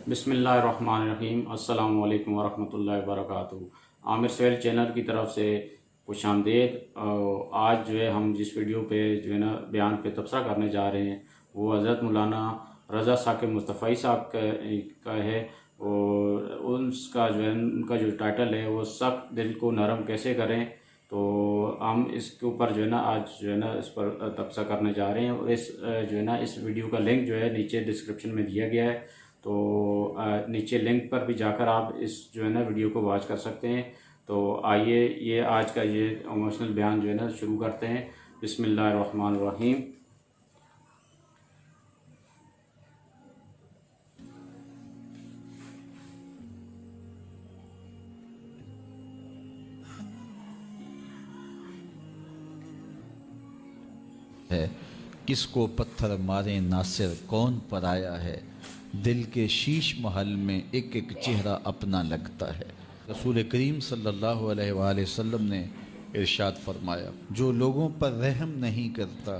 بسم اللہ الرحمن الرحیم۔ السلام علیکم ورحمۃ اللہ وبرکاتہ۔ عامر سہیل چینل کی طرف سے خوش آمدید۔ آج جو ہے ہم جس ویڈیو پہ جو ہے نا بیان پہ تبصرہ کرنے جا رہے ہیں وہ حضرت مولانا رضا ثاقب مصطفی صاحب کا ہے، اور اس کا جو ہے ان کا جو ٹائٹل ہے وہ سخت دل کو نرم کیسے کریں۔ تو ہم اس کے اوپر جو ہے نا آج جو ہے نا اس پر تبصرہ کرنے جا رہے ہیں، اور اس جو ہے نا اس ویڈیو کا لنک جو ہے نیچے ڈسکرپشن میں دیا گیا ہے، تو نیچے لنک پر بھی جا کر آپ اس جو ہے نا ویڈیو کو واچ کر سکتے ہیں۔ تو آئیے یہ آج کا یہ ایموشنل بیان جو ہے نا شروع کرتے ہیں۔ بسم اللہ الرحمن الرحیم۔ ہے کس کو پتھر مارے ناصر کون پر آیا ہے، دل کے شیش محل میں ایک ایک چہرہ اپنا لگتا ہے۔ رسول کریم صلی اللہ علیہ وآلہ وسلم نے ارشاد فرمایا، جو لوگوں پر رحم نہیں کرتا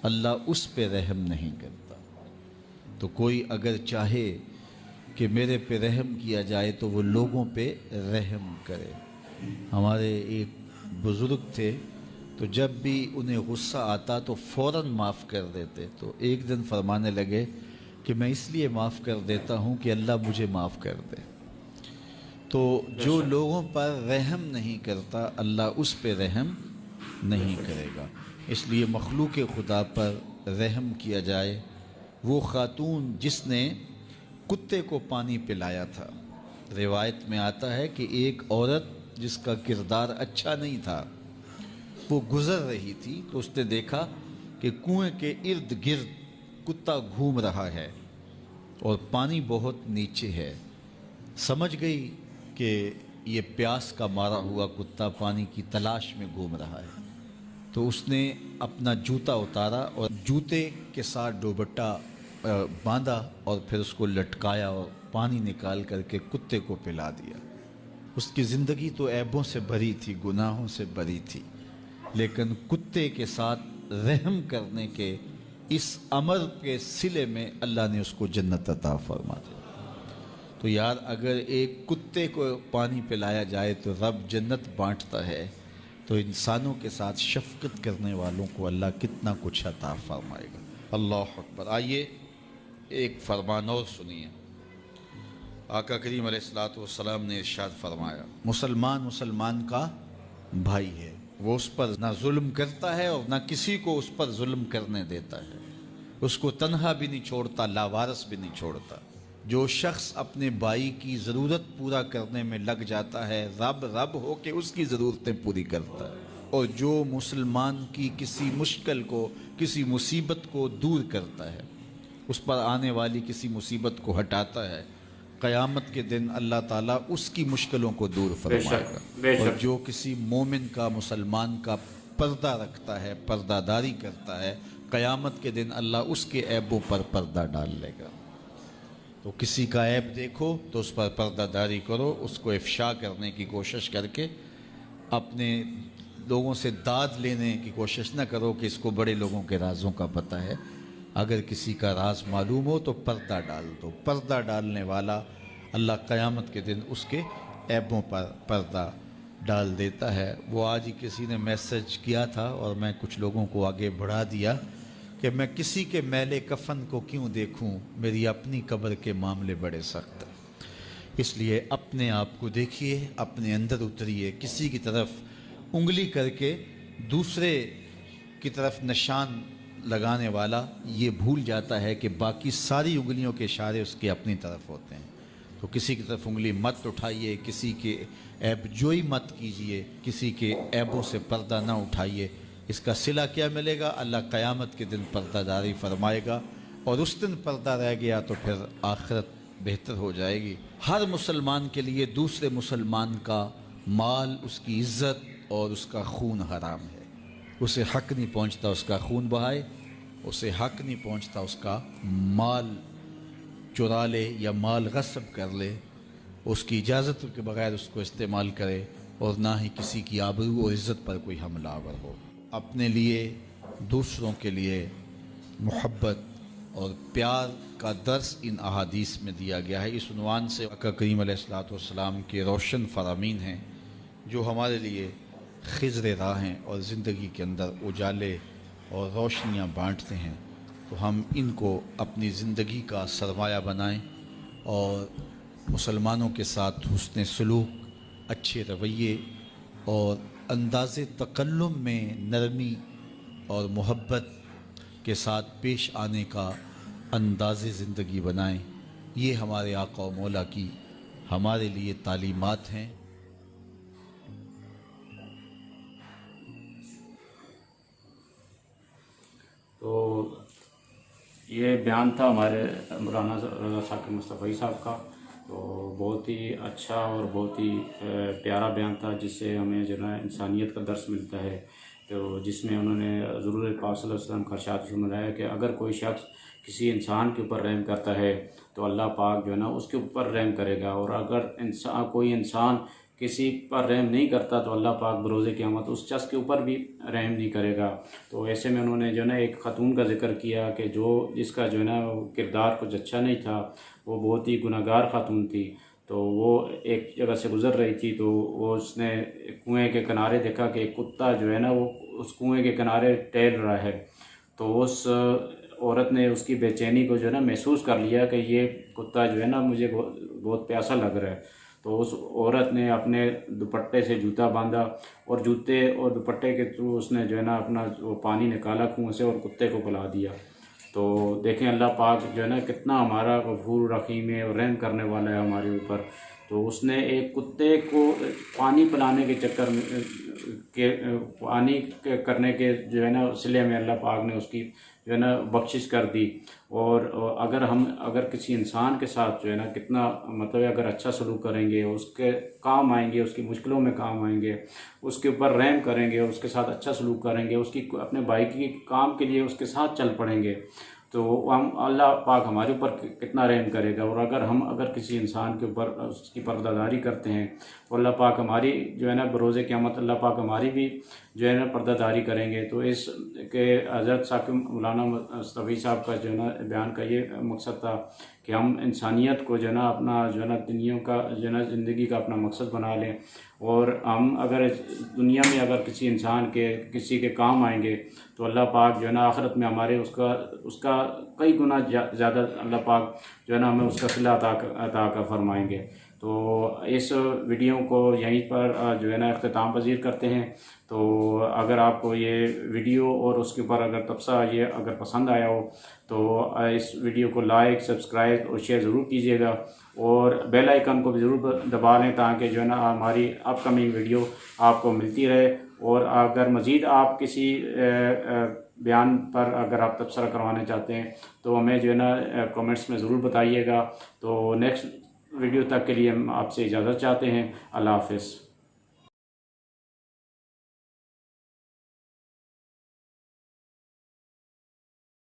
اللہ اس پہ رحم نہیں کرتا۔ تو کوئی اگر چاہے کہ میرے پہ رحم کیا جائے تو وہ لوگوں پہ رحم کرے۔ ہمارے ایک بزرگ تھے، تو جب بھی انہیں غصہ آتا تو فوراً معاف کر دیتے۔ تو ایک دن فرمانے لگے کہ میں اس لیے معاف کر دیتا ہوں کہ اللہ مجھے معاف کر دے۔ تو جو لوگوں پر رحم نہیں کرتا اللہ اس پہ رحم نہیں کرے گا۔ اس لیے مخلوق خدا پر رحم کیا جائے۔ وہ خاتون جس نے کتے کو پانی پلایا تھا، روایت میں آتا ہے کہ ایک عورت جس کا کردار اچھا نہیں تھا وہ گزر رہی تھی، تو اس نے دیکھا کہ کنویں کے ارد گرد کتا گھوم رہا ہے اور پانی بہت نیچے ہے۔ سمجھ گئی کہ یہ پیاس کا مارا ہوا کتا پانی کی تلاش میں گھوم رہا ہے، تو اس نے اپنا جوتا اتارا اور جوتے کے ساتھ دوپٹہ باندھا اور پھر اس کو لٹکایا اور پانی نکال کر کے کتے کو پلا دیا۔ اس کی زندگی تو عیبوں سے بھری تھی، گناہوں سے بھری تھی، لیکن کتے کے ساتھ رحم کرنے کے اس امر کے صلے میں اللہ نے اس کو جنت عطا فرما دیا۔ تو یار اگر ایک کتے کو پانی پلایا جائے تو رب جنت بانٹتا ہے، تو انسانوں کے ساتھ شفقت کرنے والوں کو اللہ کتنا کچھ عطا فرمائے گا۔ اللہ اکبر۔ آئیے ایک فرمان اور سنیے۔ آقا کریم علیہ الصلوۃ والسلام نے ارشاد فرمایا، مسلمان کا بھائی ہے، وہ اس پر نہ ظلم کرتا ہے اور نہ کسی کو اس پر ظلم کرنے دیتا ہے، اس کو تنہا بھی نہیں چھوڑتا، لاوارث بھی نہیں چھوڑتا۔ جو شخص اپنے بھائی کی ضرورت پورا کرنے میں لگ جاتا ہے، رب ہو کے اس کی ضرورتیں پوری کرتا ہے، اور جو مسلمان کی کسی مشکل کو، کسی مصیبت کو دور کرتا ہے، اس پر آنے والی کسی مصیبت کو ہٹاتا ہے، قیامت کے دن اللہ تعالیٰ اس کی مشکلوں کو دور فرمائے گا۔ اور جو کسی مومن کا، مسلمان کا پردہ رکھتا ہے، پردہ داری کرتا ہے، قیامت کے دن اللہ اس کے عیبوں پر پردہ ڈال لے گا۔ تو کسی کا عیب دیکھو تو اس پر پردہ داری کرو، اس کو افشا کرنے کی کوشش کر کے اپنے لوگوں سے داد لینے کی کوشش نہ کرو کہ اس کو بڑے لوگوں کے رازوں کا پتہ ہے۔ اگر کسی کا راز معلوم ہو تو پردہ ڈال دو۔ پردہ ڈالنے والا اللہ قیامت کے دن اس کے عیبوں پر پردہ ڈال دیتا ہے۔ وہ آج ہی کسی نے میسج کیا تھا اور میں کچھ لوگوں کو آگے بڑھا دیا کہ میں کسی کے میلے کفن کو کیوں دیکھوں، میری اپنی قبر کے معاملے بڑے سخت ہیں۔ اس لیے اپنے آپ کو دیکھیے، اپنے اندر اتریے۔ کسی کی طرف انگلی کر کے دوسرے کی طرف نشان لگانے والا یہ بھول جاتا ہے کہ باقی ساری انگلیوں کے اشارے اس کے اپنی طرف ہوتے ہیں۔ تو کسی کی طرف انگلی مت اٹھائیے، کسی کے عیب جوئی مت کیجیے، کسی کے عیبوں سے پردہ نہ اٹھائیے۔ اس کا صلہ کیا ملے گا؟ اللہ قیامت کے دن پردہ داری فرمائے گا، اور اس دن پردہ رہ گیا تو پھر آخرت بہتر ہو جائے گی۔ ہر مسلمان کے لیے دوسرے مسلمان کا مال، اس کی عزت اور اس کا خون حرام ہے۔ اسے حق نہیں پہنچتا اس کا خون بہائے، اسے حق نہیں پہنچتا اس کا مال چرا لے یا مال غصب کر لے، اس کی اجازت کے بغیر اس کو استعمال کرے، اور نہ ہی کسی کی آبرو اور عزت پر کوئی حملہ آور ہو۔ اپنے لیے، دوسروں کے لیے محبت اور پیار کا درس ان احادیث میں دیا گیا ہے۔ اس عنوان سے آقا کریم علیہ الصلوۃ والسلام کے روشن فرامین ہیں جو ہمارے لیے خضر راہ ہیں اور زندگی کے اندر اجالے اور روشنیاں بانٹتے ہیں۔ تو ہم ان کو اپنی زندگی کا سرمایہ بنائیں اور مسلمانوں کے ساتھ حسن سلوک، اچھے رویے اور انداز تکلم میں نرمی اور محبت کے ساتھ پیش آنے کا انداز زندگی بنائیں۔ یہ ہمارے آقا و مولا کی ہمارے لیے تعلیمات ہیں۔ تو یہ بیان تھا ہمارے مولانا رضا ثاقب مصطفی صاحب کا، تو بہت ہی اچھا اور بہت ہی پیارا بیان تھا، جس سے ہمیں جو ہے انسانیت کا درس ملتا ہے۔ تو جس میں انہوں نے حضور پاک صلی اللہ علیہ وسلم کا ارشاد فرمایا کہ اگر کوئی شخص کسی انسان کے اوپر رحم کرتا ہے تو اللہ پاک جو ہے نا اس کے اوپر رحم کرے گا، اور اگر کوئی انسان کسی پر رحم نہیں کرتا تو اللہ پاک بروز قیامت اس شخص کے اوپر بھی رحم نہیں کرے گا۔ تو ایسے میں انہوں نے جو ہے نا ایک خاتون کا ذکر کیا کہ جس کا جو ہے نا کردار کچھ اچھا نہیں تھا، وہ بہت ہی گناہ گار خاتون تھی۔ تو وہ ایک جگہ سے گزر رہی تھی، تو وہ اس نے کنویں کے کنارے دیکھا کہ ایک کتا جو ہے نا وہ اس کنویں کے کنارے ٹہل رہا ہے۔ تو اس عورت نے اس کی بے چینی کو جو ہے نا محسوس کر لیا کہ یہ کتا جو ہے نا مجھے بہت پیاسا لگ رہا ہے۔ تو اس عورت نے اپنے دوپٹے سے جوتا باندھا، اور جوتے اور دوپٹے کے تھرو اس نے جو ہے نا اپنا وہ پانی نکالا کنویں سے اور کتے کو پلا دیا۔ تو دیکھیں اللہ پاک جو ہے نا کتنا ہمارا غفور رحیم ہے اور رحم کرنے والا ہے ہمارے اوپر۔ تو اس نے ایک کتے کو پانی پلانے کے چکر میں پانی کرنے کے جو ہے نا صلے میں اللہ پاک نے اس کی جو ہے نا بخشش کر دی۔ اور اگر کسی انسان کے ساتھ جو ہے نا کتنا مطلب ہے، اگر اچھا سلوک کریں گے، اس کے کام آئیں گے، اس کی مشکلوں میں کام آئیں گے، اس کے اوپر رحم کریں گے، اس کے ساتھ اچھا سلوک کریں گے، اس کی اپنے بھائی کی کام کے لیے اس کے ساتھ چل پڑیں گے، تو ہم اللہ پاک ہمارے اوپر کتنا رحم کرے گا۔ اور اگر کسی انسان کے اوپر اس کی پردہ داری کرتے ہیں تو اللہ پاک ہماری جو ہے نا بروز قیامت اللہ پاک ہماری بھی جو ہے نا پردہ داری کریں گے۔ تو اس کے حضرت ثاقب مولانا مصطفی صاحب کا جو ہے نا بیان کا یہ مقصد تھا کہ ہم انسانیت کو جو ہے نا اپنا جو ہے نا دنیا کا جو ہے نا زندگی کا اپنا مقصد بنا لیں، اور ہم اگر دنیا میں اگر کسی انسان کے کسی کے کام آئیں گے تو اللہ پاک جو ہے نا آخرت میں ہمارے اس کا کئی گنا زیادہ اللہ پاک جو ہے نا ہمیں اس کا صلہ عطا فرمائیں گے۔ تو اس ویڈیو کو یہیں پر جو ہے نا اختتام پذیر کرتے ہیں۔ تو اگر آپ کو یہ ویڈیو اور اس کے اوپر اگر تبصرہ یہ اگر پسند آیا ہو تو اس ویڈیو کو لائک، سبسکرائب اور شیئر ضرور کیجیے گا، اور بیل آئیکن کو بھی ضرور دبا لیں تاکہ جو ہے نا ہماری اپ کمنگ ویڈیو آپ کو ملتی رہے۔ اور اگر مزید آپ کسی بیان پر اگر آپ تبصرہ کروانا چاہتے ہیں تو ہمیں جو ہے نا کمنٹس میں ضرور بتائیے گا۔ تو نیکسٹ ویڈیو تک کے لیے ہم آپ سے اجازت چاہتے ہیں۔ اللہ حافظ۔